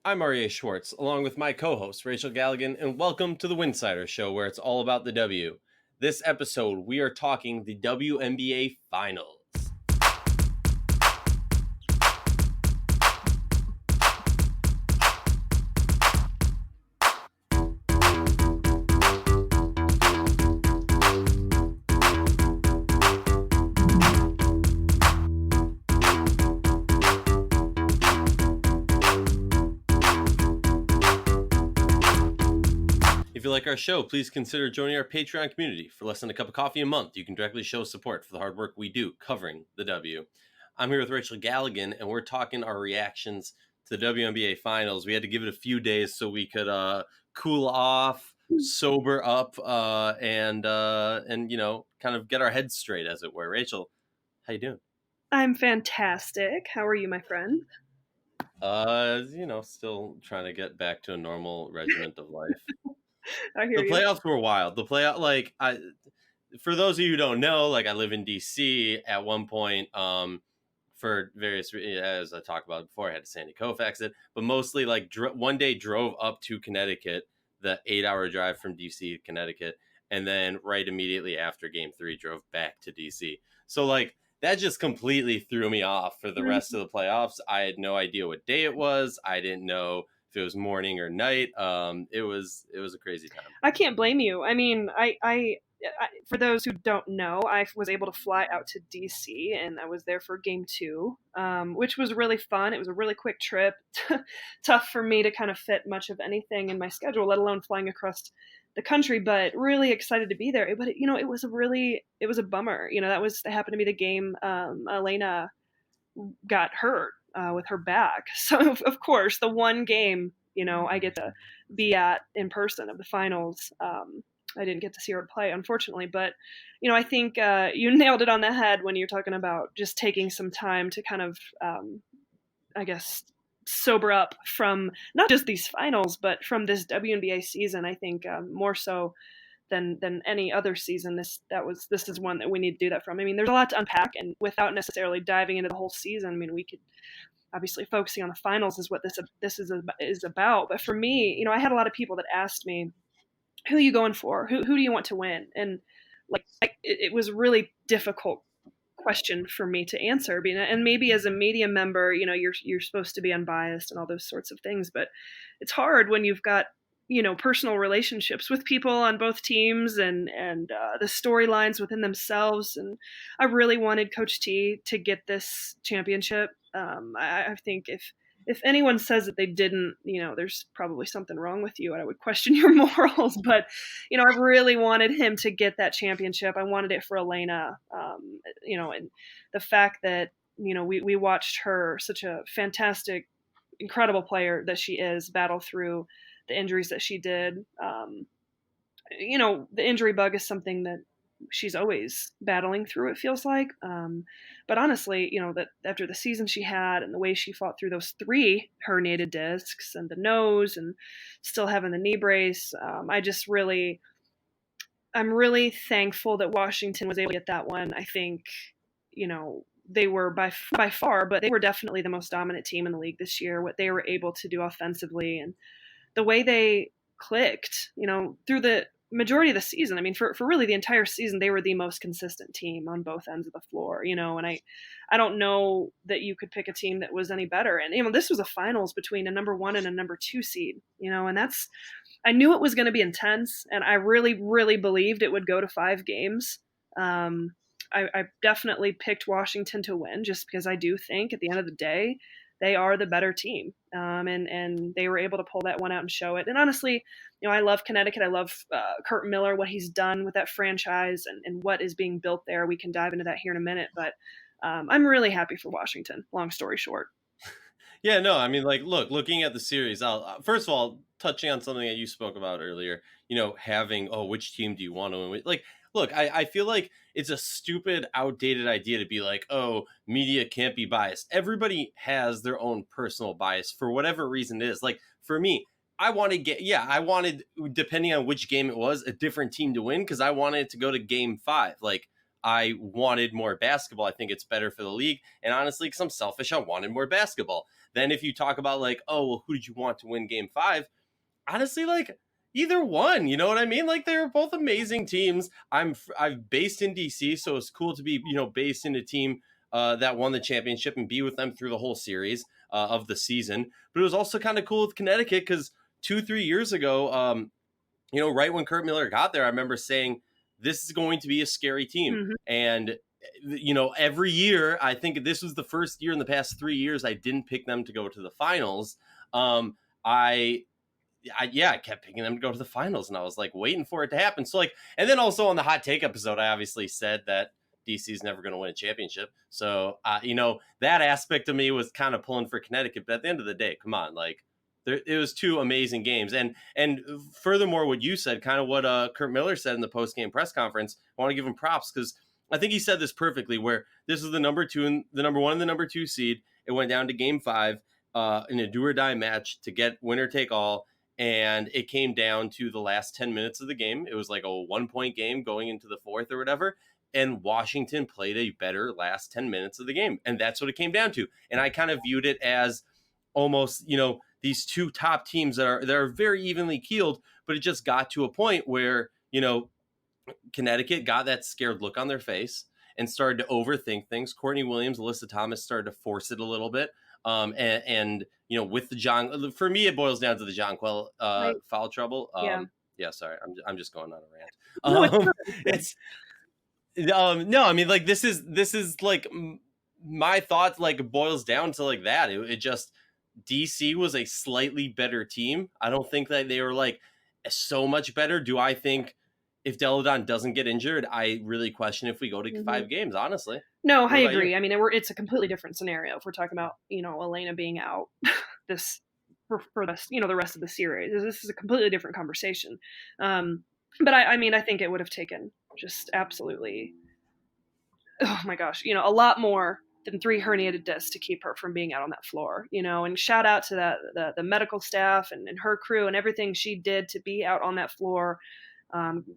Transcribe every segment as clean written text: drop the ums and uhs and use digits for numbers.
I'm Aryeh Schwartz, along with my co-host Rachel Galligan, and welcome to the Winsidr show, where it's all about the W. This episode, we are talking the WNBA Finals. If you like our show, please consider joining our Patreon community. For less than a cup of coffee a month, you can directly show support for the hard work we do covering the W. I'm here with Rachel Galligan, and we're talking our reactions to the WNBA Finals. We had to give it a few days so we could cool off, sober up, and kind of get our heads straight, as it were. Rachel, how you doing? I'm fantastic. How are you, my friend? Still trying to get back to a normal regiment of life. I hear The you. playoffs were wild. For those of you who don't know, I live in DC at one point, for various, as I talked about before, I had to Sandy Koufax it, but mostly one day drove up to Connecticut, the 8-hour drive from DC to Connecticut, and then right immediately after game 3 drove back to DC. So that just completely threw me off for the rest of the playoffs. I had no idea what day it was. I didn't know if it was morning or night. It was a crazy time. I can't blame you. I mean, I for those who don't know, I was able to fly out to DC, and I was there for game 2, which was really fun. It was a really quick trip. Tough for me to kind of fit much of anything in my schedule, let alone flying across the country, but really excited to be there. But it was a bummer. That happened to be the game Elena got hurt with her back. So of course, the one game I get to be at in person of the finals. I didn't get to see her play, unfortunately, but I think you nailed it on the head when you're talking about just taking some time to kind of, I guess, sober up from not just these finals, but from this WNBA season. I think more so than any other season. This is one that we need to do that from. I mean, there's a lot to unpack, and without necessarily diving into the whole season, I mean, we could obviously focusing on the finals is what this is about. But for me, I had a lot of people that asked me, who are you going for? Who do you want to win? And it was a really difficult question for me to answer. And maybe as a media member, you're supposed to be unbiased and all those sorts of things, but it's hard when you've got personal relationships with people on both teams and the storylines within themselves. And I really wanted Coach T to get this championship. I think if anyone says that they didn't, there's probably something wrong with you, and I would question your morals. But, I really wanted him to get that championship. I wanted it for Elena, and the fact that, we watched her, such a fantastic, incredible player that she is, battle through the injuries that she did. The injury bug is something that she's always battling through, it feels like. But honestly, that after the season she had and the way she fought through those 3 herniated discs and the nose and still having the knee brace, I'm really thankful that Washington was able to get that one. I think, they were by far, but they were definitely the most dominant team in the league this year. What they were able to do offensively and the way they clicked, through the majority of the season. I mean, for really the entire season, they were the most consistent team on both ends of the floor, and I don't know that you could pick a team that was any better. And, this was a finals between a number 1 and a number 2 seed, and I knew it was going to be intense, and I really, really believed it would go to 5 games. I definitely picked Washington to win just because I do think at the end of the day, they are the better team. And they were able to pull that one out and show it. And honestly, I love Connecticut. I love Kurt Miller, what he's done with that franchise and what is being built there. We can dive into that here in a minute. But I'm really happy for Washington, long story short. Yeah, no, I mean, looking at the series, I'll first of all, touching on something that you spoke about earlier, having, which team do you want to win? Look, I feel like it's a stupid, outdated idea to be like, media can't be biased. Everybody has their own personal bias for whatever reason it is. Like, for me, I wanted, depending on which game it was, a different team to win because I wanted it to go to game 5. I wanted more basketball. I think it's better for the league. And honestly, because I'm selfish, I wanted more basketball. Then if you talk about like, oh, well, who did you want to win game 5? Honestly, like either one, you know what I mean? Like they were both amazing teams. I'm based in DC, so it's cool to be, based in a team that won the championship and be with them through the whole series of the season. But it was also kind of cool with Connecticut because 2-3 years ago, right when Kurt Miller got there, I remember saying this is going to be a scary team. Mm-hmm. And every year, I think this was the first year in the past 3 years I didn't pick them to go to the finals. I kept picking them to go to the finals, and I was like waiting for it to happen. So like, and then also on the hot take episode, I obviously said that DC is never going to win a championship. So that aspect of me was kind of pulling for Connecticut. But at the end of the day, come on, like it was 2 amazing games. And furthermore, what you said, kind of what Kurt Miller said in the post game press conference, I want to give him props because I think he said this perfectly. Where this was the number 2 and the number 1 and the number 2 seed. It went down to game 5 in a do or die match to get winner take all. And it came down to the last 10 minutes of the game. It was like a 1-point game going into the 4th or whatever. And Washington played a better last 10 minutes of the game. And that's what it came down to. And I kind of viewed it as almost, these 2 top teams that are very evenly keeled, but it just got to a point where, Connecticut got that scared look on their face and started to overthink things. Courtney Williams, Alyssa Thomas started to force it a little bit. With the John, for me, it boils down to the John Quell foul trouble. Sorry, I'm just going on a rant. No, it's no, I mean, like this is like my thought, like boils down to like that. It just DC was a slightly better team. I don't think that they were like so much better. Do I think if Deladon doesn't get injured, I really question if we go to 5 games, honestly. No, I agree. I mean, it's a completely different scenario if we're talking about, Elena being out this for this, the rest of the series. This is a completely different conversation. But I think it would have taken just absolutely, oh my gosh, a lot more than 3 herniated discs to keep her from being out on that floor, and shout out to the medical staff and her crew and everything she did to be out on that floor,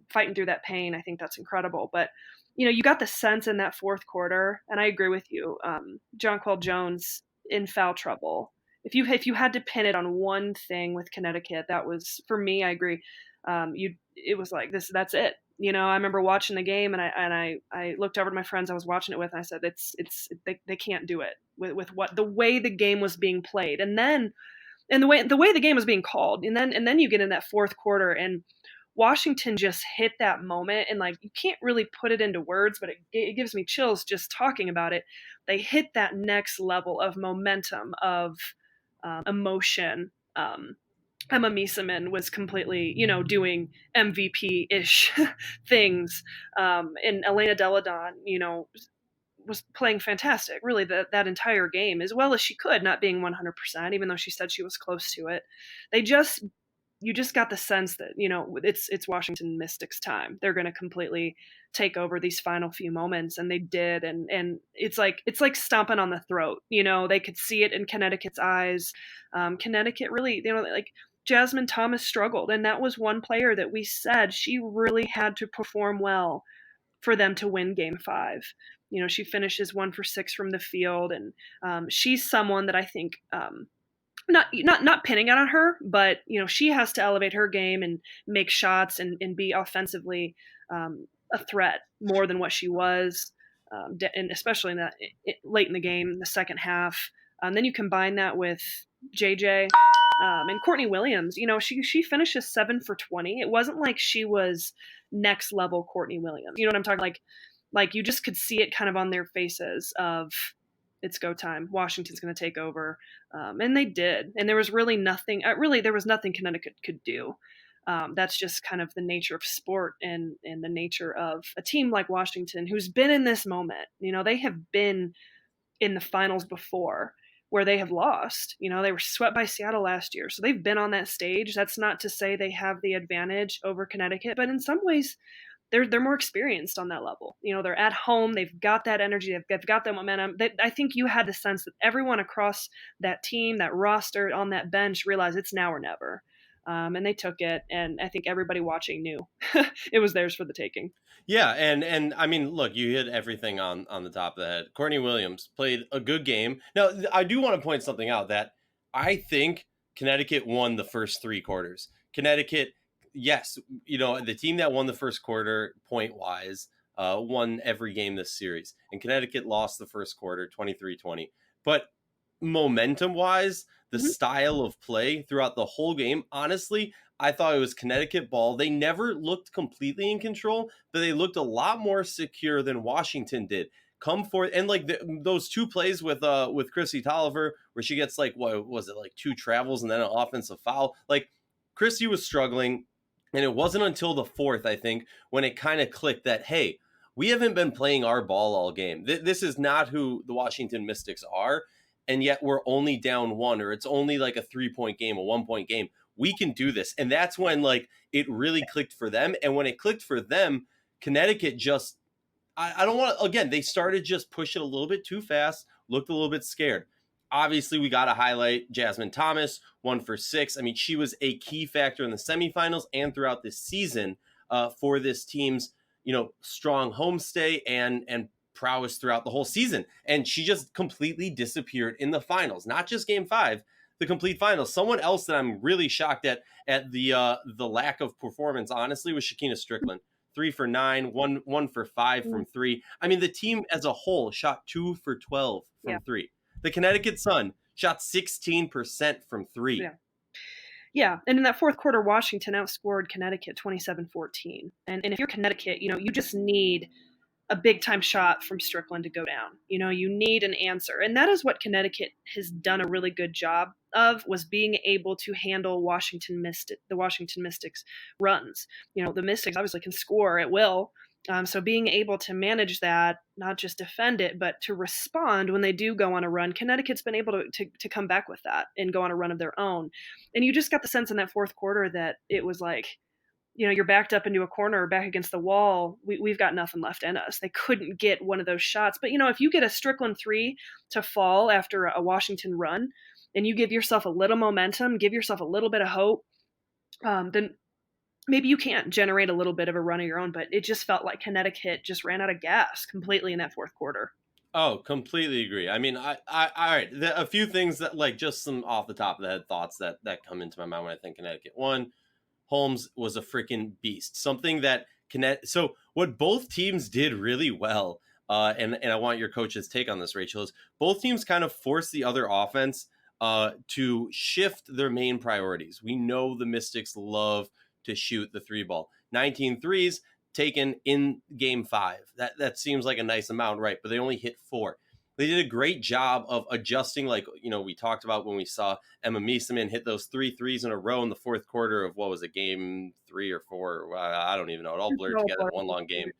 fighting through that pain. I think that's incredible. But you got the sense in that 4th quarter, and I agree with you. Jonquel Jones in foul trouble. If you had to pin it on one thing with Connecticut, that was, for me, I agree. It was like this. That's it. I remember watching the game, and I looked over to my friends I was watching it with, and I said, they can't do it with what the way the game was being played, and the way the game was being called, and then you get in that 4th quarter and Washington just hit that moment, and like you can't really put it into words, but it gives me chills just talking about it. They hit that next level of momentum, of emotion. Emma Miesemann was completely, doing MVP-ish things, and Elena Deladon, was playing fantastic, really that entire game, as well as she could, not being 100%, even though she said she was close to it. You just got the sense that, it's Washington Mystics time. They're going to completely take over these final few moments, and they did. And it's like stomping on the throat. They could see it in Connecticut's eyes. Connecticut really, like Jasmine Thomas struggled, and that was one player that we said she really had to perform well for them to win Game 5. She finishes 1 for 6 from the field, and she's someone that I think. Not pinning it on her, but she has to elevate her game and make shots and be offensively a threat more than what she was, and especially in that late in the game, the second half. Then you combine that with JJ and Courtney Williams. She finishes 7 for 20. It wasn't like she was next level Courtney Williams. You know what I'm talking like you just could see it kind of on their faces of, it's go time. Washington's going to take over. And they did. And there was really nothing, there was nothing Connecticut could do. That's just kind of the nature of sport and the nature of a team like Washington, who's been in this moment. They have been in the finals before where they have lost. They were swept by Seattle last year. So they've been on that stage. That's not to say they have the advantage over Connecticut, but in some ways, they're more experienced on that level. They're at home. They've got that energy. They've got that momentum. I think you had the sense that everyone across that team, that roster, on that bench realized it's now or never. And they took it, and I think everybody watching knew it was theirs for the taking. Yeah, and I mean, look, you hit everything on the top of the head. Courtney Williams played a good game. Now, I do want to point something out that I think Connecticut won the first three quarters. Connecticut, yes, the team that won the first quarter point wise won every game this series, and Connecticut lost the first quarter 23-20. But momentum wise, the Mhm. style of play throughout the whole game, honestly, I thought it was Connecticut ball. They never looked completely in control, but they looked a lot more secure than Washington did. Come forth and like those two plays with Chrissy Tolliver, where she gets like, what was it, like two travels and then an offensive foul. Like Chrissy was struggling, and it wasn't until the fourth, I think, when it kind of clicked that, hey, we haven't been playing our ball all game. This is not who the Washington Mystics are, and yet we're only down one, or it's only like a 3-point game, a 1-point game. We can do this. And that's when like it really clicked for them. And when it clicked for them, Connecticut just, I don't want to, again, they started just pushing a little bit too fast, looked a little bit scared. Obviously, we got to highlight Jasmine Thomas, 1 for 6. I mean, she was a key factor in the semifinals and throughout this season for this team's, strong homestay and prowess throughout the whole season. And she just completely disappeared in the finals, not just game 5, the complete finals. Someone else that I'm really shocked at the lack of performance, honestly, was Shakina Strickland. 3 for 9, 1 for 5 from three. I mean, the team as a whole shot 2 for 12 Yeah. from three. The Connecticut Sun shot 16% from three. Yeah. Yeah, and in that fourth quarter, Washington outscored Connecticut 27-14. And if you're Connecticut, you just need a big time shot from Strickland to go down. You need an answer. And that is what Connecticut has done a really good job of, was being able to handle the Washington Mystics runs. The Mystics obviously can score at will. So being able to manage that, not just defend it, but to respond when they do go on a run, Connecticut's been able to come back with that and go on a run of their own. And you just got the sense in that fourth quarter that it was like, you're backed up into a corner, back against the wall. We've got nothing left in us. They couldn't get one of those shots. But, if you get a Strickland 3 to fall after a Washington run, and you give yourself a little momentum, give yourself a little bit of hope, then maybe you can't generate a little bit of a run of your own. But it just felt like Connecticut just ran out of gas completely in that fourth quarter. Oh, completely agree. I mean, all right. A few things that, like, just some off the top of the head thoughts that come into my mind when I think Connecticut. One, Holmes was a freaking beast. Something that So what both teams did really well, and I want your coach's take on this, Rachel, is both teams kind of forced the other offense to shift their main priorities. We know the Mystics love to shoot the 3 ball. 19 threes taken in game 5. That seems like a nice amount, right? But they only hit 4. They did a great job of adjusting, like, we talked about when we saw Emma Mieseman hit those 3 threes in a row in the fourth quarter of, what was it, game 3 or 4? I don't even know. It all blurred together in one long game.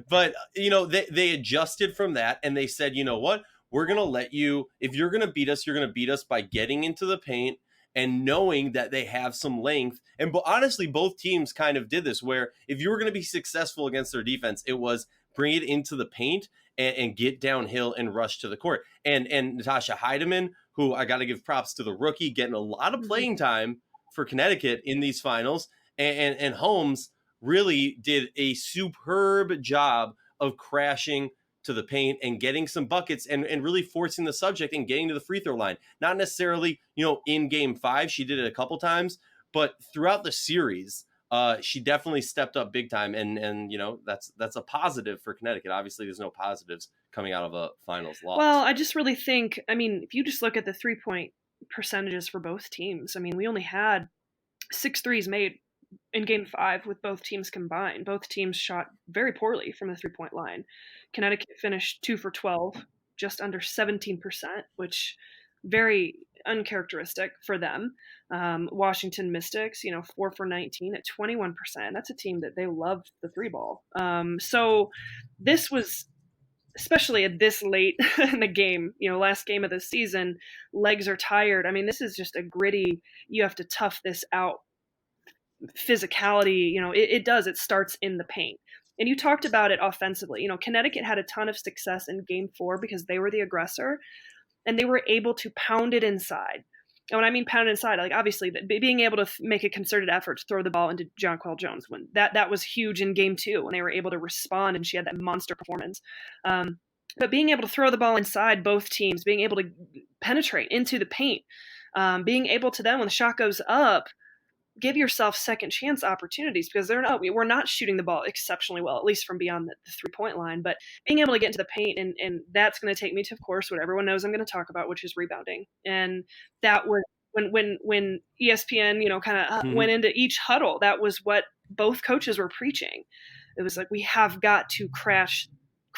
But, they adjusted from that, and they said, you know what? We're going to let you, if you're going to beat us, you're going to beat us by getting into the paint and knowing that they have some length. And honestly, both teams kind of did this, where if you were going to be successful against their defense, it was bring it into the paint and get downhill and rush to the court. And Natasha Heidemann, who I got to give props to, the rookie, getting a lot of playing time for Connecticut in these finals. And Holmes really did a superb job of crashing to the paint and getting some buckets and really forcing the subject and getting to the free throw line. Not necessarily, in game 5, she did it a couple times, but throughout the series, she definitely stepped up big time. And that's a positive for Connecticut. Obviously, there's no positives coming out of a finals loss. Well, I just really think, if you just look at the 3-point percentages for both teams, we only had 6 threes made in game 5 with both teams combined. Both teams shot very poorly from the 3-point line. Connecticut finished 2 for 12, just under 17%, which very uncharacteristic for them. Washington Mystics, 4 for 19 at 21%. That's a team that they love the 3-ball. So this was, especially at this late in the game, last game of the season, legs are tired. This is just a gritty, you have to tough this out physicality. It starts in the paint. And you talked about it offensively. Connecticut had a ton of success in game 4 because they were the aggressor and they were able to pound it inside. when I mean pound inside, like obviously being able to make a concerted effort to throw the ball into Jonquel Jones, when that was huge in game 2 when they were able to respond and she had that monster performance. But being able to throw the ball inside both teams, being able to penetrate into the paint, being able to then when the shot goes up, give yourself second chance opportunities, because we're not shooting the ball exceptionally well, at least from beyond the 3-point line, but being able to get into the paint, and that's going to take me to, of course, what everyone knows I'm going to talk about, which is rebounding. And that was when ESPN, kind of went into each huddle, that was what both coaches were preaching. It was like, we have got to crash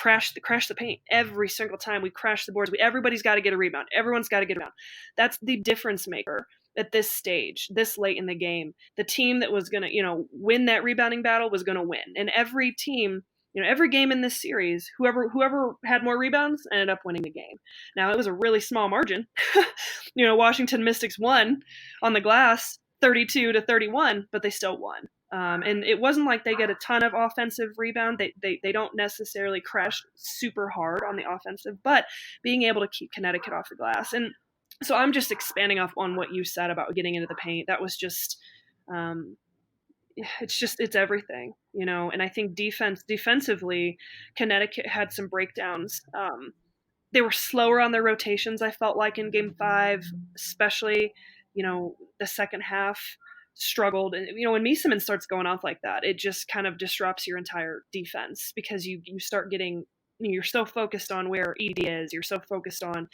the paint every single time we crash the boards. Everybody's got to get a rebound. Everyone's got to get a rebound. That's the difference maker at this stage, this late in the game. The team that was going to, win that rebounding battle was going to win. And every team, every game in this series, whoever had more rebounds ended up winning the game. Now, it was a really small margin. Washington Mystics won on the glass 32-31, but they still won. And it wasn't like they get a ton of offensive rebound. They don't necessarily crash super hard on the offensive, but being able to keep Connecticut off the glass. And so I'm just expanding off on what you said about getting into the paint. That was just, it's everything, and I think defensively, Connecticut had some breakdowns. They were slower on their rotations, I felt like, in game 5, especially, the second half struggled. And, when Miesemann starts going off like that, it just kind of disrupts your entire defense, because you start getting, you're so focused on where Edie is. You're so focused on,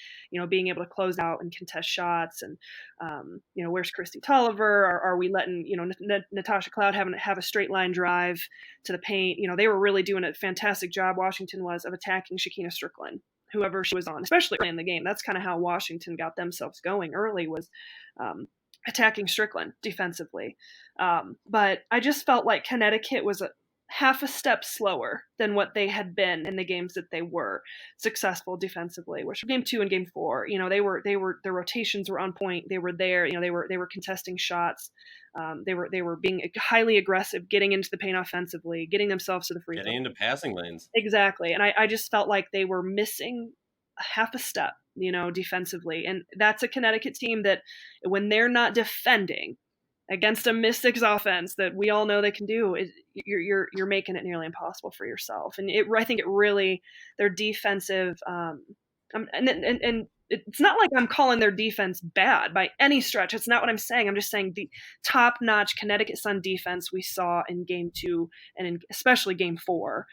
being able to close out and contest shots. And, where's Christy Tolliver? Are we letting, Natasha Cloud have a straight line drive to the paint? They were really doing a fantastic job, Washington was, of attacking Shakina Strickland, whoever she was on, especially early in the game. That's kind of how Washington got themselves going early, was attacking Strickland defensively. But I just felt like Connecticut was half a step slower than what they had been in the games that they were successful defensively, which game 2 and game 4, their rotations were on point. They were there, they were contesting shots. They were being highly aggressive, getting into the paint offensively, getting themselves to the free throw. Getting into passing lanes. Exactly. And I just felt like they were missing half a step, defensively. And that's a Connecticut team that, when they're not defending against a Mystics offense that we all know they can do, you're making it nearly impossible for yourself. And I think it really, their defensive, and it's not like I'm calling their defense bad by any stretch. It's not what I'm saying. I'm just saying the top-notch Connecticut Sun defense we saw in game 2 and especially game 4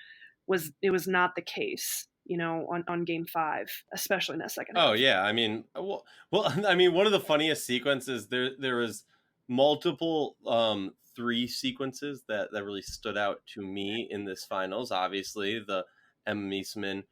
was not the case, on game 5, especially in that second half. Oh yeah, I mean, well, I mean, one of the funniest sequences, there was multiple 3 sequences that really stood out to me in this finals. Obviously, the Emma Miesemann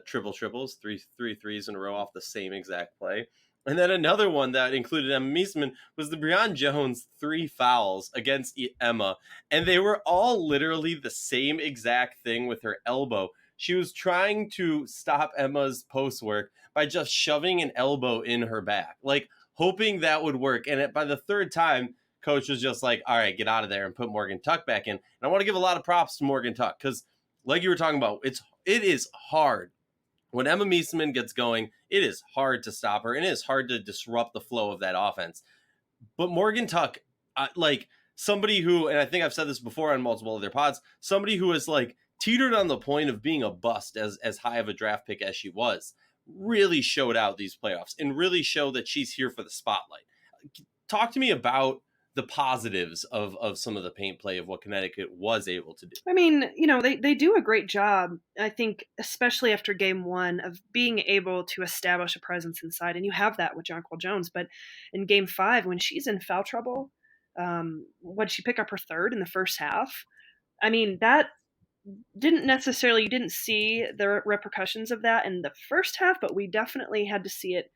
triples, three threes in a row off the same exact play. And then another one that included Emma Miesemann was the Breon Jones 3 fouls against Emma. And they were all literally the same exact thing with her elbow. She was trying to stop Emma's post work by just shoving an elbow in her back, like hoping that would work. And by the third time, coach was just like, all right, get out of there and put Morgan Tuck back in. And I want to give a lot of props to Morgan Tuck, because like you were talking about, it is hard. When Emma Miesemann gets going, it is hard to stop her, and it is hard to disrupt the flow of that offense. But Morgan Tuck, like somebody who, and I think I've said this before on multiple other pods, somebody who is like teetered on the point of being a bust as high of a draft pick as she was, really showed out these playoffs and really showed that she's here for the spotlight. Talk to me about the positives of some of the paint play of what Connecticut was able to do. I mean, they do a great job, I think, especially after game 1, of being able to establish a presence inside. And you have that with Jonquel Jones. But in game 5, when she's in foul trouble, would she pick up her 3rd in the first half? I mean, that you didn't see the repercussions of that in the first half, but we definitely had to see it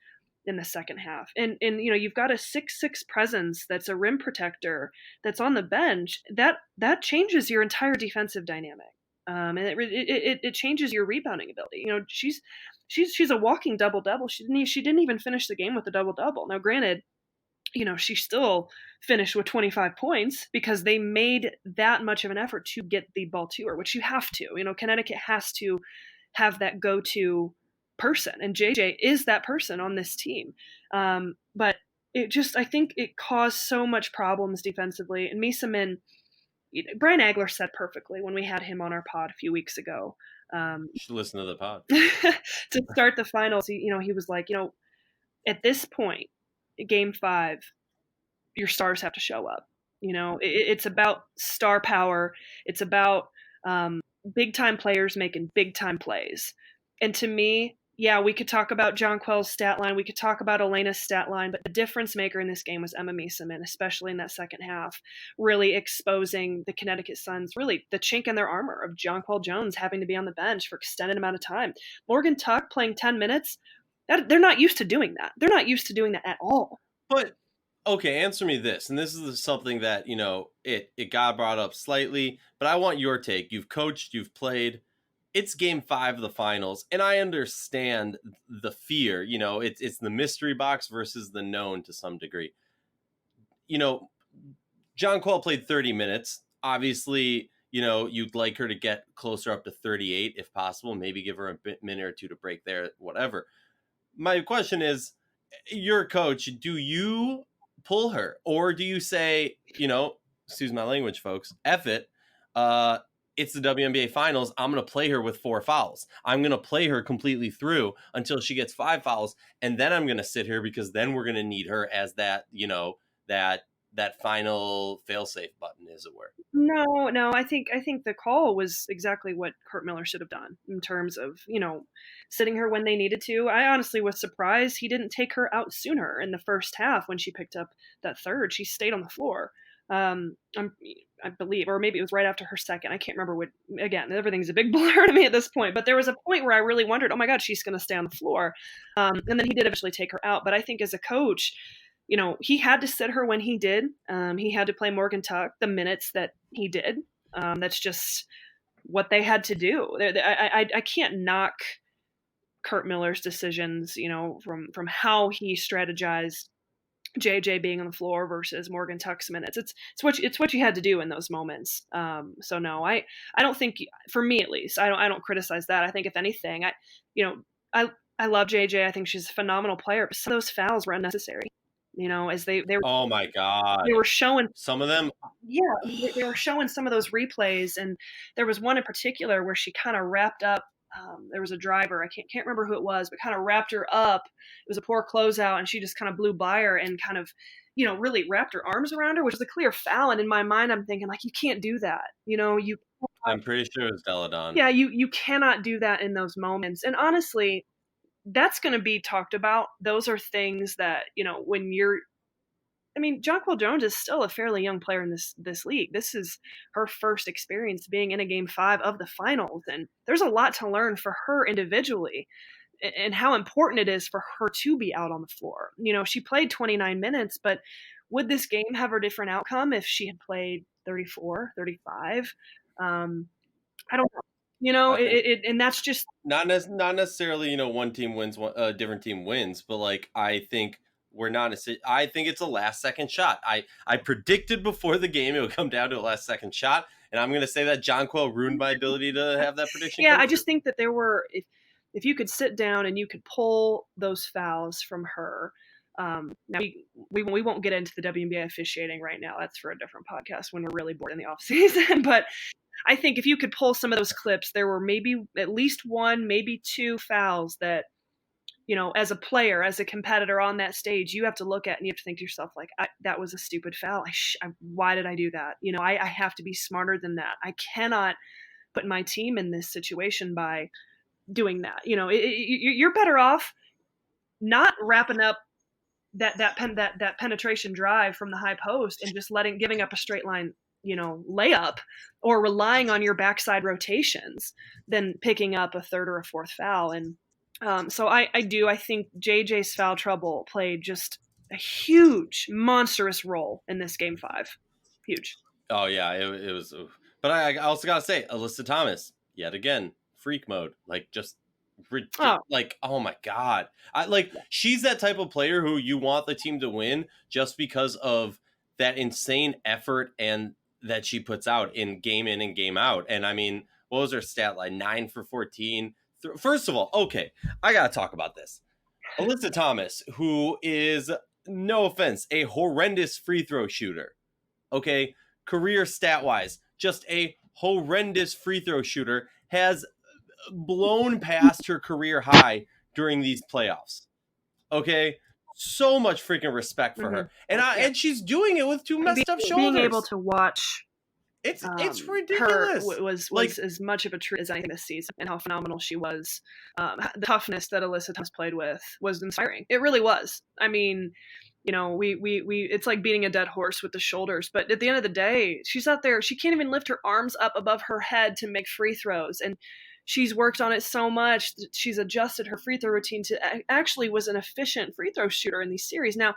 in the second half. And you've got a 6'6" presence that's a rim protector that's on the bench. That changes your entire defensive dynamic. And it changes your rebounding ability. She's a walking double-double. She didn't even finish the game with a double-double. Now, granted, she still finished with 25 points because they made that much of an effort to get the ball to her, which you have to. Connecticut has to have that go-to person, and JJ is that person on this team. But I think it caused so much problems defensively. And Misa Min, Brian Agler said perfectly when we had him on our pod a few weeks ago. You should listen to the pod. To start the finals, he was like, at this point, game 5, your stars have to show up. It's about star power. It's about big time players making big time plays. And to me, yeah, we could talk about Jonquel's stat line. We could talk about Elena's stat line, but the difference maker in this game was Emma Meeseman, especially in that second half, really exposing the Connecticut Suns, really the chink in their armor of Jonquel Jones having to be on the bench for extended amount of time. Morgan Tuck playing 10 minutes, they're not used to doing that. They're not used to doing that at all. But okay, answer me this, and this is something that it got brought up slightly, but I want your take. You've coached, you've played. It's game 5 of the finals, and I understand the fear. It's the mystery box versus the known to some degree. Jonquel played 30 minutes. Obviously, you'd like her to get closer up to 38 if possible. Maybe give her a minute or two to break there, whatever. My question is, you're a coach. Do you pull her, or do you say, excuse my language, folks, F it. It's the WNBA Finals. I'm going to play her with 4 fouls. I'm going to play her completely through until she gets 5 fouls, and then I'm going to sit her because then we're going to need her as that, that final fail-safe button, as it were. No. I think the call was exactly what Kurt Miller should have done in terms of, sitting her when they needed to. I honestly was surprised he didn't take her out sooner in the first half when she picked up that third. She stayed on the floor. I believe, or maybe it was right after her second. I can't remember what. Again, everything's a big blur to me at this point. But there was a point where I really wondered, oh my God, she's going to stay on the floor. And then he did eventually take her out. But I think as a coach, he had to sit her when he did. He had to play Morgan Tuck the minutes that he did. That's just what they had to do. I can't knock Kurt Miller's decisions, from how he strategized JJ being on the floor versus Morgan Tuck's minutes. It's what you had to do in those moments. So no, I don't think, for me at least, I don't criticize that. I think if anything, I love JJ. I think she's a phenomenal player, but some of those fouls were unnecessary. As they were. Oh my God. They were showing some of them. Yeah, they were showing some of those replays, and there was one in particular where she kind of wrapped up. There was a driver, I can't remember who it was, but kind of wrapped her up. It was a poor closeout, and she just kind of blew by her and kind of, really wrapped her arms around her, which was a clear foul. And in my mind, I'm thinking, like, you can't do that. I'm pretty sure it was Deladon. Yeah, you cannot do that in those moments. And honestly, that's going to be talked about. Those are things that, when you're, Jonquel Jones is still a fairly young player in this league. This is her first experience being in a game 5 of the finals, and there's a lot to learn for her individually, and how important it is for her to be out on the floor. She played 29 minutes, but would this game have a different outcome if she had played 34, 35? I don't know. And that's just not necessarily, one team wins, a different team wins, but like, I think I think it's a last second shot. I predicted before the game it would come down to a last second shot, and I'm going to say that Jonquel ruined my ability to have that prediction. Yeah, I just think that there were, if you could sit down and you could pull those fouls from her. Now we won't get into the WNBA officiating right now. That's for a different podcast when we're really bored in the off season. But I think if you could pull some of those clips, there were maybe at least 1, maybe 2 fouls that, as a player, as a competitor on that stage, you have to look at and you have to think to yourself, like, that was a stupid foul. Why did I do that? I have to be smarter than that. I cannot put my team in this situation by doing that. You're better off not wrapping up that penetration drive from the high post and just giving up a straight line, layup, or relying on your backside rotations than picking up a third or a fourth foul. And so I think JJ's foul trouble played just a huge, monstrous role in this game 5. Huge. Oh yeah, it was. But I also gotta say, Alyssa Thomas, yet again, freak mode. Like, just like, oh my God, she's that type of player who you want the team to win just because of that insane effort and that she puts out in and game out. And what was her stat line? 9 for 14. First of all, okay, I gotta talk about this. Alyssa Thomas, who is no offense, a horrendous free throw shooter. Okay, career stat wise, just a horrendous free throw shooter, has blown past her career high during these playoffs. Okay, so much freaking respect for her, Yeah. and she's doing it with two messed up Being able shoulders. to watch It's her ridiculous. was Like, as much of a treat as anything this season, and how phenomenal she was. The toughness that Alyssa Thomas played with was inspiring. It really was. I mean, we it's like beating a dead horse with the shoulders, but at the end of the day, she's out there. She can't even lift her arms up above her head to make free throws, and she's worked on it so much that she's adjusted her free throw routine to actually was an efficient free throw shooter in these series. Now,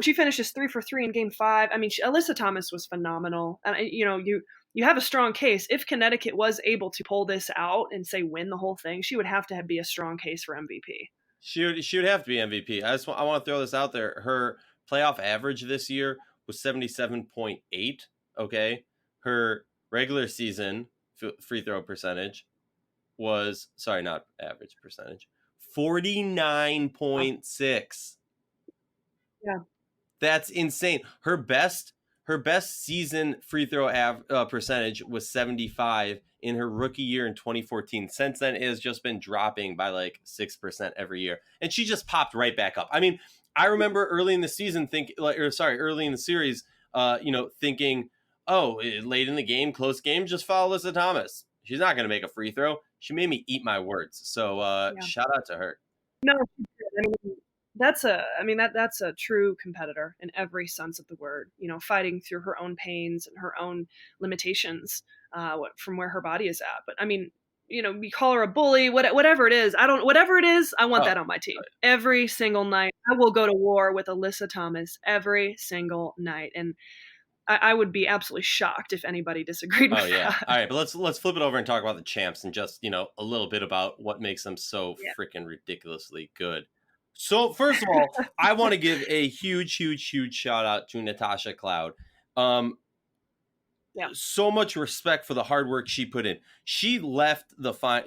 she finishes 3 for 3 in game 5. I mean, Alyssa Thomas was phenomenal. And, you have a strong case. If Connecticut was able to pull this out and say win the whole thing, she would have to be a strong case for MVP. she would have to be MVP. I want to throw this out there. Her playoff average this year was 77.8. Okay, her regular season free throw percentage was, sorry, not average percentage, 49.6. Yeah. That's insane. Her best season free throw percentage was 75 in her rookie year in 2014. Since then, it has just been dropping by like 6% every year, and she just popped right back up. I mean, I remember early in the season early in the series, thinking, oh, late in the game, close game, just follow Alyssa Thomas. She's not going to make a free throw. She made me eat my words. So shout out to her. No, that's a true competitor in every sense of the word. Fighting through her own pains and her own limitations, from where her body is at. But I mean, we call her a bully, whatever it is. Whatever it is, I want that on my team every single night. I will go to war with Alyssa Thomas every single night, and I would be absolutely shocked if anybody disagreed with that. All right, but let's flip it over and talk about the champs and just, a little bit about what makes them so freaking ridiculously good. So first of all, I want to give a huge shout out to Natasha Cloud. So much respect for the hard work she put in. She left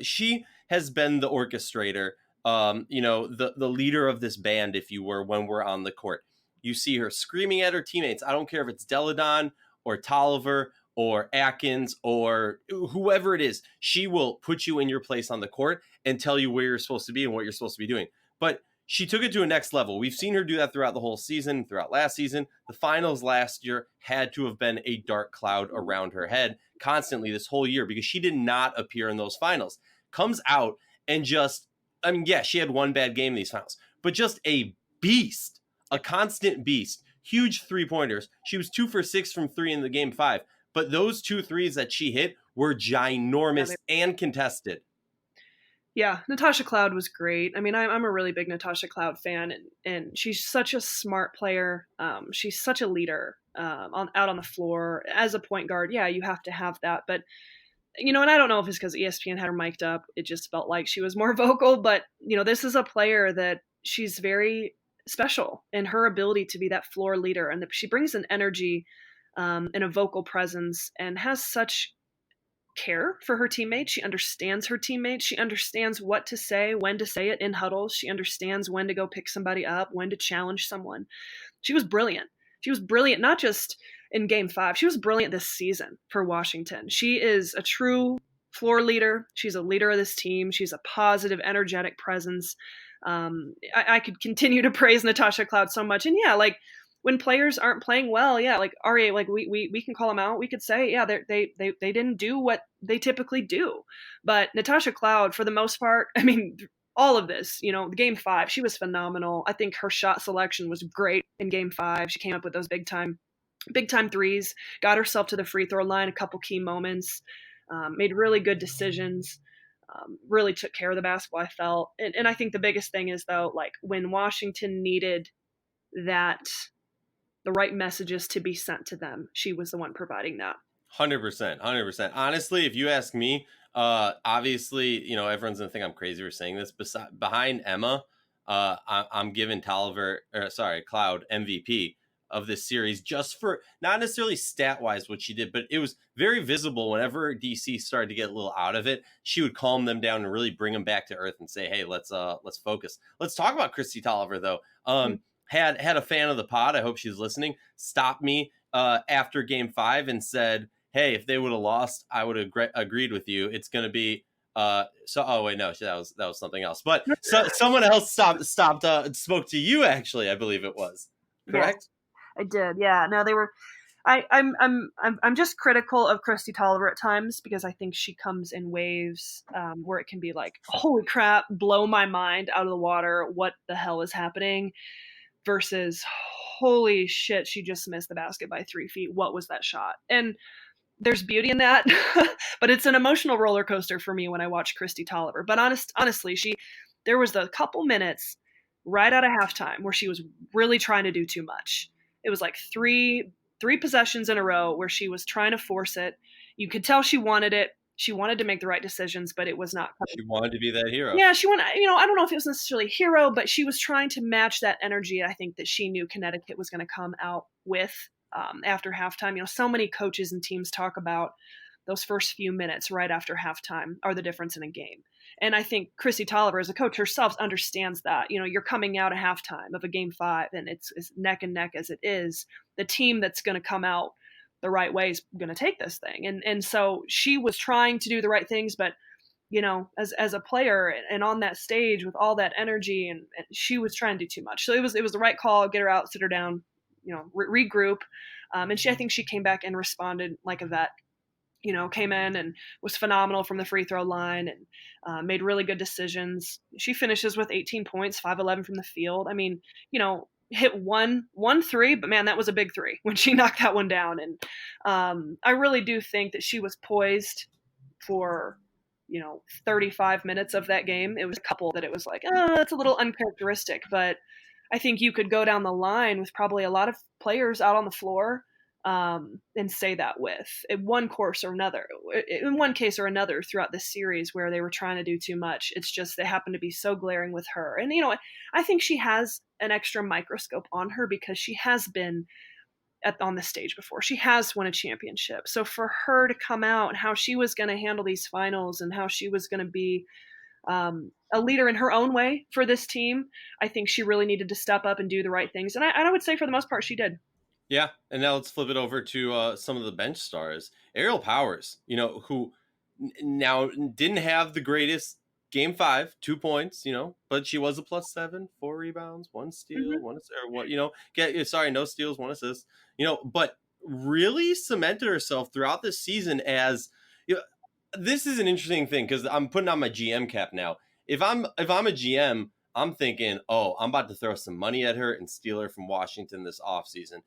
she has been the orchestrator, the leader of this band, if you were, when we're on the court. You see her screaming at her teammates. I don't care if it's Deladon or Tolliver or Atkins or whoever it is. She will put you in your place on the court and tell you where you're supposed to be and what you're supposed to be doing. But she took it to a next level. We've seen her do that throughout the whole season, throughout last season. The finals last year had to have been a dark cloud around her head constantly this whole year because she did not appear in those finals. Comes out and just, she had one bad game in these finals, but just a beast. A constant beast, huge 3-pointers. She was 2 for 6 from 3 in the game 5, but those 2 threes that she hit were ginormous and contested. Yeah, Natasha Cloud was great. I mean, I'm a really big Natasha Cloud fan, and she's such a smart player. She's such a leader out on the floor as a point guard. Yeah, you have to have that, but and I don't know if it's because ESPN had her mic'd up. It just felt like she was more vocal, but this is a player that she's very special in her ability to be that floor leader, and she brings an energy and a vocal presence and has such care for her teammates. She understands her teammates. She understands what to say, when to say it in huddles. She understands when to go pick somebody up, when to challenge someone. She was brilliant. She was brilliant, not just in game 5. She was brilliant this season for Washington. She is a true floor leader. She's a leader of this team. She's a positive, energetic presence. I could continue to praise Natasha Cloud so much. And when players aren't playing well, like Aryeh, like we can call them out. We could say, they didn't do what they typically do. But Natasha Cloud, for the most part, I mean, all of this, game 5, she was phenomenal. I think her shot selection was great in game 5. She came up with those big time threes, got herself to the free throw line, a couple key moments, made really good decisions. Really took care of the basketball, I felt. And I think the biggest thing is, though, like when Washington needed the right messages to be sent to them, she was the one providing that. 100%. Honestly, if you ask me, obviously, everyone's going to think I'm crazy for saying this. Behind Emma, I'm giving Cloud MVP of this series, just for not necessarily stat wise what she did, but it was very visible whenever DC started to get a little out of it. She would calm them down and really bring them back to earth and say, hey, let's focus. Let's talk about Christy Tolliver though. had a fan of the pod, I hope she's listening, stop me after game 5 and said, hey, if they would have lost, I would have agreed with you. It's going to be oh wait, no, that was something else. But someone else spoke to you, actually, I believe it was. Correct? Yeah, I did. Yeah. No, they were. I'm just critical of Christy Tolliver at times because I think she comes in waves where it can be like, holy crap, blow my mind out of the water. What the hell is happening? Versus, holy shit, she just missed the basket by 3 feet. What was that shot? And there's beauty in that, but it's an emotional roller coaster for me when I watch Christy Tolliver. But honestly, there was a couple minutes right out of halftime where she was really trying to do too much. It was like three possessions in a row where she was trying to force it. You could tell she wanted it. She wanted to make the right decisions, but it was not coming. She wanted to be that hero. Yeah, she wanted, I don't know if it was necessarily a hero, but she was trying to match that energy. I think that she knew Connecticut was going to come out with after halftime. So many coaches and teams talk about those first few minutes right after halftime are the difference in a game. And I think Chrissy Tolliver, as a coach herself, understands that. You're coming out of halftime of a game 5, and it's neck and neck as it is. The team that's going to come out the right way is going to take this thing. And so she was trying to do the right things, but as a player and on that stage with all that energy, and she was trying to do too much. So it was the right call. Get her out, sit her down, regroup. And I think she came back and responded like a vet. Came in and was phenomenal from the free throw line and made really good decisions. She finishes with 18 points, 5-11 from the field. I mean, hit one three, but man, that was a big three when she knocked that one down. And I really do think that she was poised for 35 minutes of that game. It was a couple that it was like, that's a little uncharacteristic, but I think you could go down the line with probably a lot of players out on the floor and say that with in one case or another throughout this series where they were trying to do too much. It's just they happen to be so glaring with her. And, I think she has an extra microscope on her because she has been on the stage before. She has won a championship. So for her to come out and how she was going to handle these finals and how she was going to be a leader in her own way for this team, I think she really needed to step up and do the right things. And I would say for the most part, she did. Yeah, and now let's flip it over to some of the bench stars. Ariel Powers, who now didn't have the greatest game 5, 2 points, but she was a +7, 4 rebounds, 1 steal, no steals, 1 assist, but really cemented herself throughout this season as, this is an interesting thing because I'm putting on my GM cap now. If I'm a GM, I'm thinking, I'm about to throw some money at her and steal her from Washington this offseason.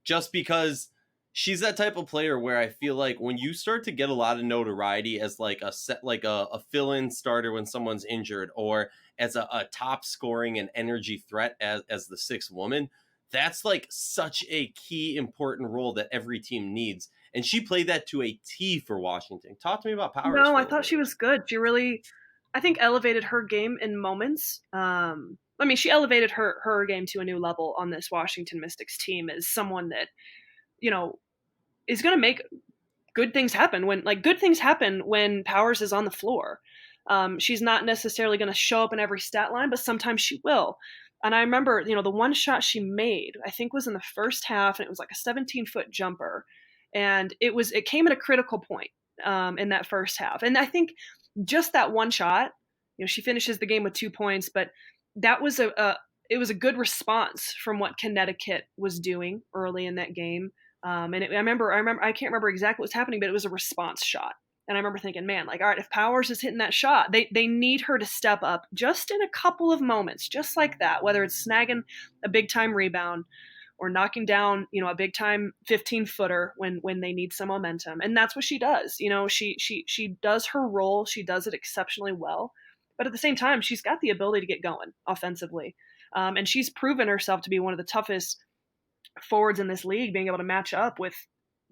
Just because she's that type of player where I feel like when you start to get a lot of notoriety as like a fill-in starter when someone's injured, or as a top scoring and energy threat as the 6th woman, that's like such a key important role that every team needs. And she played that to a T for Washington. Talk to me about Powers. No, I thought she was good. She really, I think, elevated her game in moments. She elevated her game to a new level on this Washington Mystics team as someone that, is going to make good things happen when Powers is on the floor. She's not necessarily going to show up in every stat line, but sometimes she will. And I remember, the one shot she made, I think was in the first half, and it was like a 17-foot jumper. And it came at a critical point in that first half. And I think just that one shot, she finishes the game with 2 points, but that was it was a good response from what Connecticut was doing early in that game. I can't remember exactly what was happening, but it was a response shot. And I remember thinking, man, all right, if Powers is hitting that shot, they need her to step up just in a couple of moments, just like that, whether it's snagging a big time rebound or knocking down, a big time 15-footer when they need some momentum. And that's what she does. She does her role. She does it exceptionally well. But at the same time, she's got the ability to get going offensively. And she's proven herself to be one of the toughest forwards in this league, being able to match up with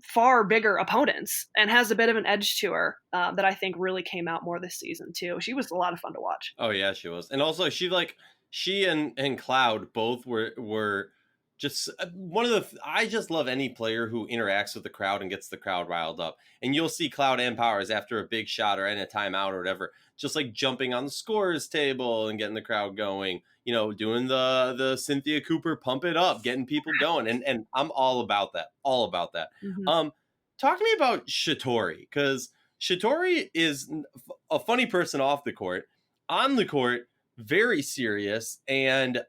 far bigger opponents, and has a bit of an edge to her that I think really came out more this season too. She was a lot of fun to watch. Oh yeah, she was. And also she and Cloud both were just one of the I just love any player who interacts with the crowd and gets the crowd riled up. And you'll see Cloud and Powers after a big shot or in a timeout or whatever, just like jumping on the scorer's table and getting the crowd going. Doing the Cynthia Cooper pump it up, getting people going, and I'm all about that, all about that. Mm-hmm. Talk to me about Shatori, because Shatori is a funny person off the court. On the court, very serious, and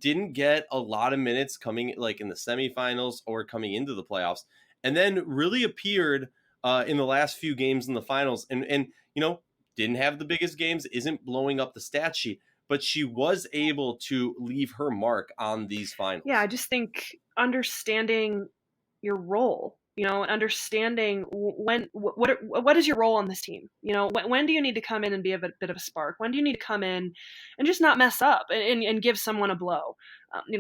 didn't get a lot of minutes coming like in the semifinals or coming into the playoffs, and then really appeared in the last few games in the finals, and didn't have the biggest games, isn't blowing up the stat sheet, but she was able to leave her mark on these finals. Yeah, I just think understanding your role, understanding what is your role on this team? When do you need to come in and be a bit of a spark? When do you need to come in and just not mess up and give someone a blow?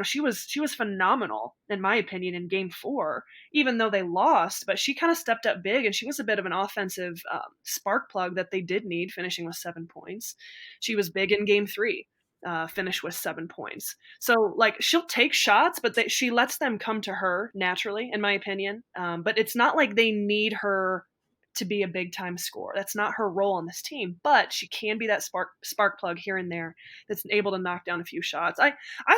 She was phenomenal in my opinion in Game 4, even though they lost. But she kind of stepped up big, and she was a bit of an offensive spark plug that they did need, finishing with 7 points. She was big in Game 3. Finish with 7 points. So like she'll take shots, but she lets them come to her naturally, in my opinion. But it's not like they need her to be a big time scorer. That's not her role on this team. But she can be that spark plug here and there that's able to knock down a few shots. I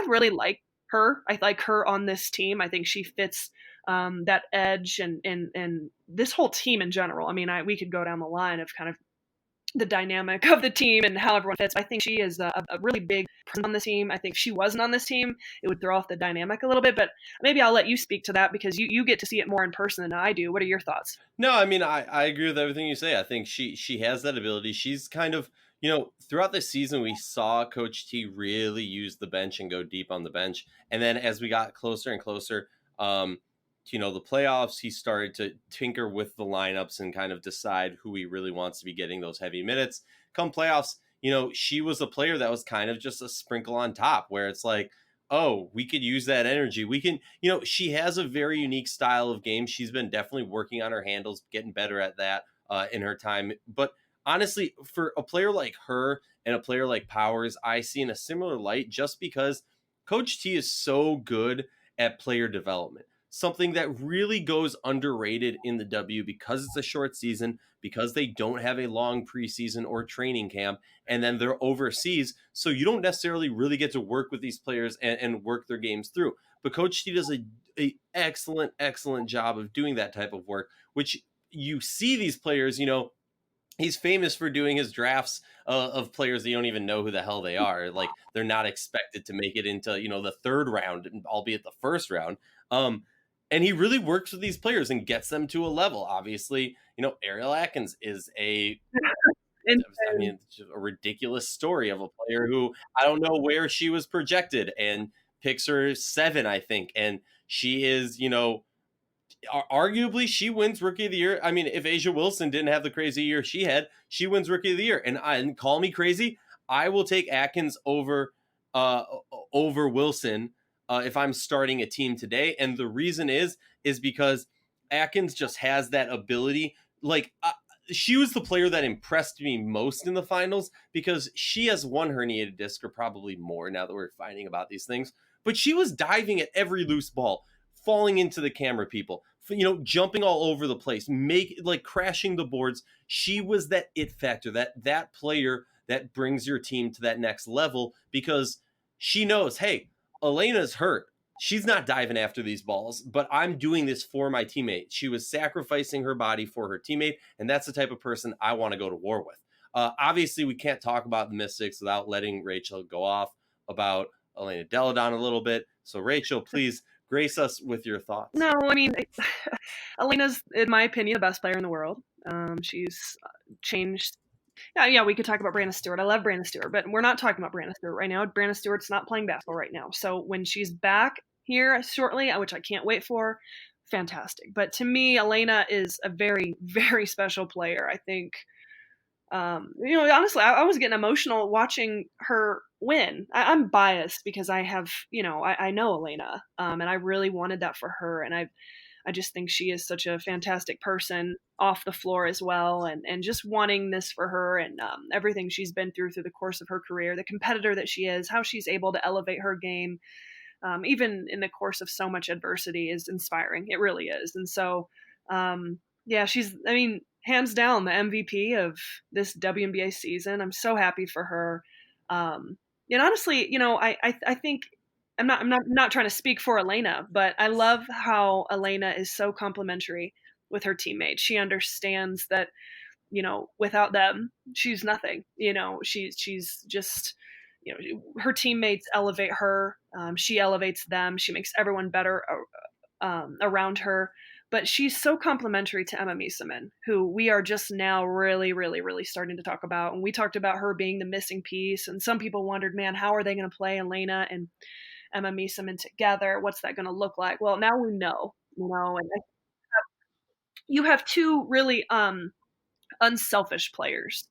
really like her. I like her on this team. I think she fits that edge and this whole team in general. I mean, we could go down the line of kind of the dynamic of the team and how everyone fits. I think she is a really big presence on the team. I think if she wasn't on this team, it would throw off the dynamic a little bit, but maybe I'll let you speak to that because you get to see it more in person than I do. What are your thoughts? No, I mean, I agree with everything you say. I think she has that ability. She's kind of, throughout the season, we saw Coach T really use the bench and go deep on the bench. And then as we got closer and closer, the playoffs, he started to tinker with the lineups and kind of decide who he really wants to be getting those heavy minutes. Come playoffs, she was a player that was kind of just a sprinkle on top, where it's like, oh, we could use that energy. We can, she has a very unique style of game. She's been definitely working on her handles, getting better at that in her time. But honestly, for a player like her and a player like Powers, I see in a similar light just because Coach T is so good at player development. Something that really goes underrated in the W because it's a short season, because they don't have a long preseason or training camp, and then they're overseas. So you don't necessarily really get to work with these players and work their games through. But Coach T does a excellent, excellent job of doing that type of work, which you see these players, he's famous for doing his drafts of players that you don't even know who the hell they are. Like they're not expected to make it into, the third round, albeit the first round. And he really works with these players and gets them to a level. Obviously, Ariel Atkins is a ridiculous story of a player who I don't know where she was projected and picks her 7, I think. And she is, arguably she wins Rookie of the Year. I mean, if Asia Wilson didn't have the crazy year she had, she wins Rookie of the Year. And call me crazy, I will take Atkins over Wilson if I'm starting a team today. And the reason is because Atkins just has that ability. Like she was the player that impressed me most in the finals because she has one herniated disc, or probably more now that we're finding about these things. But she was diving at every loose ball, falling into the camera people, jumping all over the place, crashing the boards. She was that it factor, that player that brings your team to that next level, because she knows, hey, Elena's hurt. She's not diving after these balls, but I'm doing this for my teammate. She was sacrificing her body for her teammate, and that's the type of person I want to go to war with. Obviously, we can't talk about the Mystics without letting Rachel go off about Elena Deladon a little bit. So, Rachel, please grace us with your thoughts. No, I mean, Elena's, in my opinion, the best player in the world. She's changed. Yeah, we could talk about Brandon Stewart. I love Brandon Stewart, but we're not talking about Brandon Stewart right now. Brandon Stewart's not playing basketball right now. So when she's back here shortly, which I can't wait for, fantastic. But to me, Elena is a very, very special player. I think, honestly, I was getting emotional watching her win. I'm biased because I have, I know Elena, and I really wanted that for her. And I just think she is such a fantastic person off the floor as well, and just wanting this for her, and everything she's been through the course of her career, the competitor that she is, how she's able to elevate her game even in the course of so much adversity, is inspiring. It really is. And so, yeah, I mean, hands down, the MVP of this WNBA season. I'm so happy for her. And honestly, I think I'm not trying to speak for Elena, but I love how Elena is so complimentary with her teammates. She understands that, without them, she's nothing. She's just, her teammates elevate her. She elevates them. She makes everyone better around her. But she's so complimentary to Emma Miesemann, who we are just now really, really, really starting to talk about. And we talked about her being the missing piece. And some people wondered, man, how are they going to play Elena and Emma Miesemann together? What's that going to look like? Well, now we know, and you have two really unselfish players.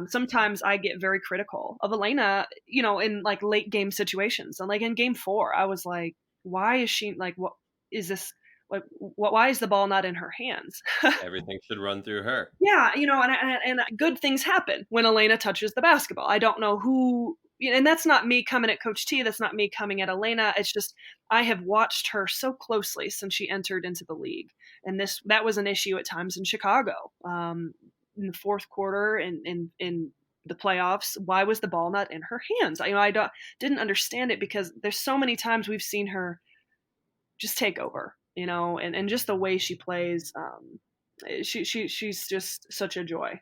Sometimes I get very critical of Elena, in like late game situations. And like in game 4, I was like, why is she like, what is this? Like, why is the ball not in her hands? Everything should run through her. Yeah, and good things happen when Elena touches the basketball. I don't know who, and that's not me coming at Coach T. That's not me coming at Elena. It's just I have watched her so closely since she entered into the league, and that was an issue at times in Chicago, in the fourth quarter and in the playoffs. Why was the ball not in her hands? Didn't understand it, because there's so many times we've seen her just take over, and just the way she plays. She's just such a joy,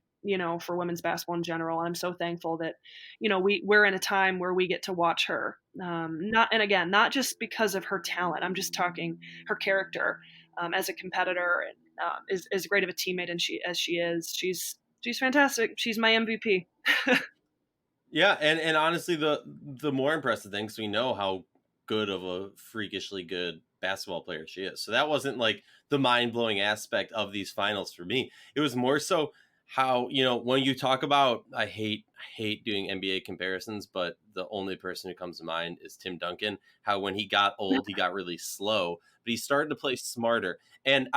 for women's basketball in general. And I'm so thankful that, we're in a time where we get to watch her. Not just because of her talent. I'm just talking her character, as a competitor, and as great of a teammate as she is. She's fantastic. She's my MVP. Yeah, and honestly, the more impressive thing, 'cause we know how good of a freakishly good basketball player she is. So that wasn't like the mind-blowing aspect of these finals for me. It was more so how, when you talk about, I hate doing NBA comparisons, but the only person who comes to mind is Tim Duncan. How when he got old, he got really slow, but he started to play smarter. And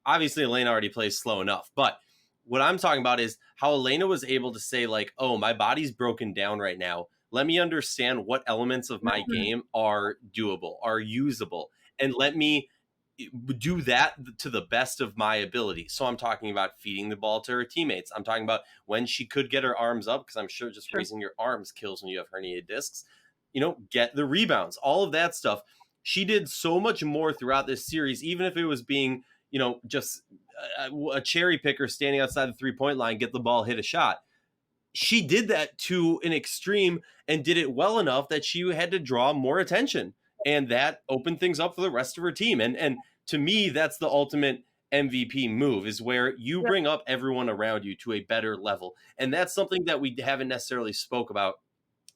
obviously Elena already plays slow enough, but what I'm talking about is how Elena was able to say, like, oh, my body's broken down right now. Let me understand what elements of my game are doable, are usable, and let me do that to the best of my ability. So I'm talking about feeding the ball to her teammates. I'm talking about when she could get her arms up, because I'm sure just raising your arms kills when you have herniated discs. Get the rebounds, all of that stuff. She did so much more throughout this series, even if it was being, just a cherry picker standing outside the 3-point line, get the ball, hit a shot. She did that to an extreme and did it well enough that she had to draw more attention, and that opened things up for the rest of her team. And to me, that's the ultimate MVP move, is where you bring up everyone around you to a better level. And that's something that we haven't necessarily spoke about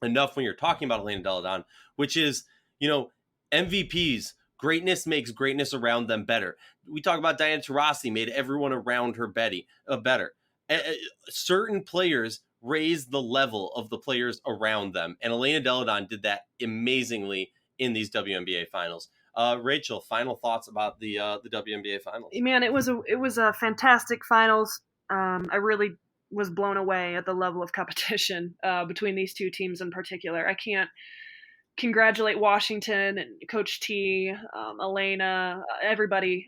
enough when you're talking about Elena Delle Donne, which is, MVPs, greatness makes greatness around them better. We talk about Diana Taurasi made everyone around her better. Certain players raise the level of the players around them, and Elena Delle Donne did that amazingly in these WNBA finals. Rachel, final thoughts about the WNBA finals? Man, it was a fantastic finals. I really was blown away at the level of competition between these two teams in particular. I can't congratulate Washington and Coach T, Elena, everybody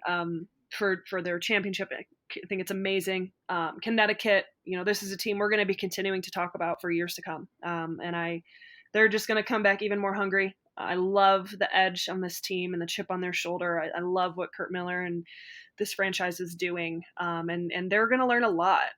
for their championship. I think it's amazing. Connecticut, this is a team we're going to be continuing to talk about for years to come. They're just going to come back even more hungry. I love the edge on this team and the chip on their shoulder. I love what Kurt Miller and this franchise is doing. And they're going to learn a lot,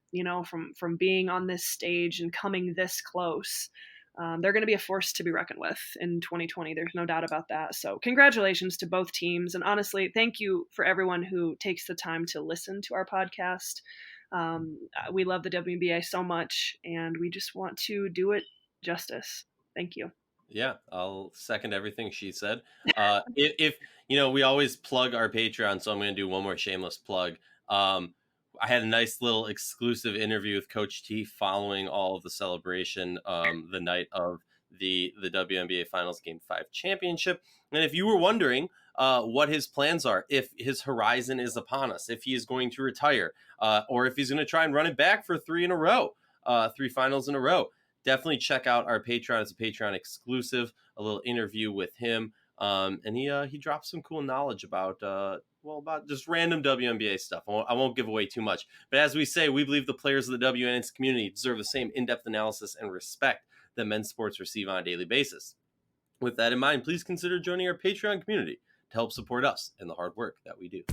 from being on this stage and coming this close. They're going to be a force to be reckoned with in 2020. There's no doubt about that. So congratulations to both teams. And honestly, thank you for everyone who takes the time to listen to our podcast. We love the WNBA so much, and we just want to do it justice. Thank you. Yeah, I'll second everything she said. If we always plug our Patreon, so I'm going to do one more shameless plug. I had a nice little exclusive interview with Coach T following all of the celebration the night of the WNBA Finals Game 5 championship. And if you were wondering what his plans are, if his horizon is upon us, if he is going to retire, or if he's going to try and run it back for 3 finals in a row, definitely check out our Patreon. It's a Patreon exclusive, a little interview with him. And he dropped some cool knowledge about about just random WNBA stuff. I won't give away too much, but as we say, we believe the players of the WNS community deserve the same in-depth analysis and respect that men's sports receive on a daily basis. With that in mind, please consider joining our Patreon community to help support us in the hard work that we do.